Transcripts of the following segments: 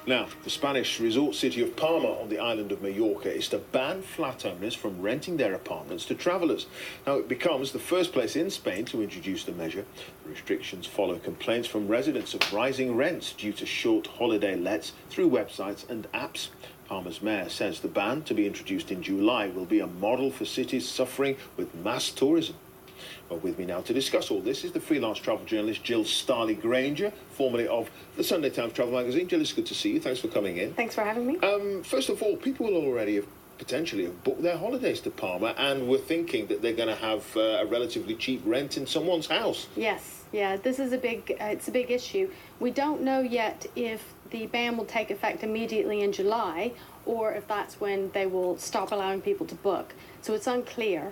Now, the Spanish resort city of Palma on the island of Mallorca is to ban flat owners from renting their apartments to travellers. Now, it becomes the first place in Spain to introduce the measure. The restrictions follow complaints from residents of rising rents due to short holiday lets through websites and apps. Palma's mayor says the ban, to be introduced in July, will be a model for cities suffering with mass tourism. Well, with me now to discuss all this is the freelance travel journalist Jill Starley-Grainger, formerly of the Sunday Times Travel Magazine. Jill, it's good to see you. Thanks for coming in. Thanks for having me. First of all, people will already potentially have booked their holidays to Palma and were thinking that they're going to have a relatively cheap rent in someone's house. Yes, yeah, this is it's a big issue. We don't know yet if the ban will take effect immediately in July or if that's when they will stop allowing people to book. So it's unclear.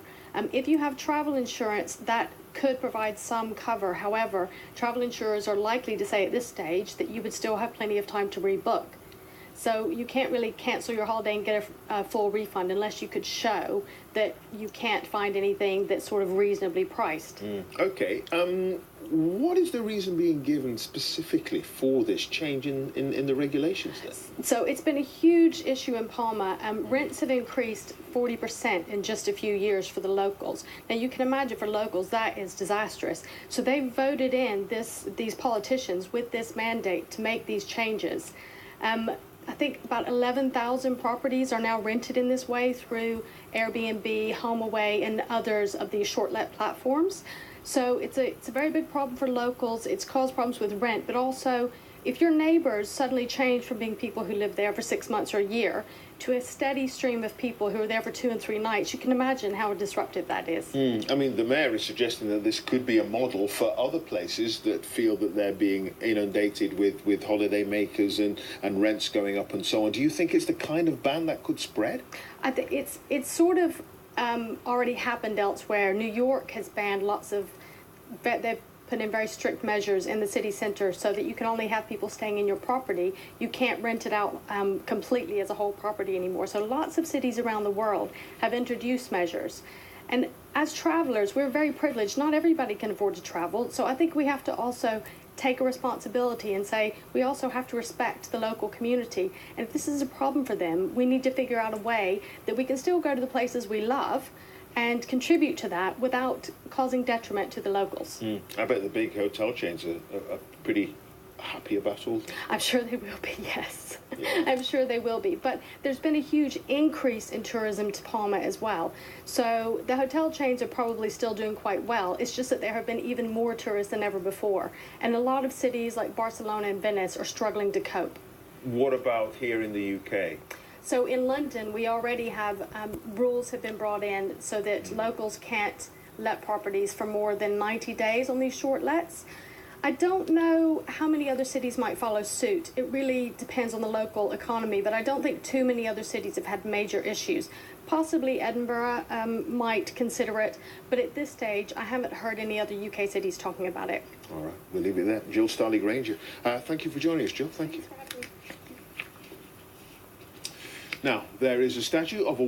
If you have travel insurance, that could provide some cover. However, travel insurers are likely to say at this stage that you would still have plenty of time to rebook. So you can't really cancel your holiday and get a full refund unless you could show that you can't find anything that's sort of reasonably priced. Okay. What is the reason being given specifically for this change in the regulations then? So it's been a huge issue in Palma. Rents have increased 40% in just a few years for the locals. Now you can imagine for locals that is disastrous. So they voted in these politicians with this mandate to make these changes. I think about 11,000 properties are now rented in this way through Airbnb, HomeAway, and others of these short-let platforms. So it's a very big problem for locals. It's caused problems with rent, but also if your neighbors suddenly change from being people who live there for 6 months or a year to a steady stream of people who are there for 2 and 3 nights, you can imagine how disruptive that is. I mean, the mayor is suggesting that this could be a model for other places that feel that they're being inundated with holiday makers and rents going up and so on. Do you think it's the kind of ban that could spread? I think it's sort of already happened elsewhere. New York has banned they've put in very strict measures in the city center so that you can only have people staying in your property. You can't rent it out completely as a whole property anymore. So lots of cities around the world have introduced measures. And as travelers, we're very privileged. Not everybody can afford to travel. So I think we have to also take a responsibility and say we also have to respect the local community. And if this is a problem for them, we need to figure out a way that we can still go to the places we love and contribute to that without causing detriment to the locals. I bet the big hotel chains are pretty happy about all this. I'm sure they will be, yes. Yeah. I'm sure they will be. But there's been a huge increase in tourism to Palma as well. So the hotel chains are probably still doing quite well. It's just that there have been even more tourists than ever before. And a lot of cities like Barcelona and Venice are struggling to cope. What about here in the UK? So in London, we already have rules have been brought in so that locals can't let properties for more than 90 days on these short lets. I don't know how many other cities might follow suit. It really depends on the local economy, but I don't think too many other cities have had major issues. Possibly Edinburgh might consider it, but at this stage, I haven't heard any other UK cities talking about it. All right, we'll leave it there. Jill Starley-Grainger, thank you for joining us, Jill. Thank you. Now, there is a statue of a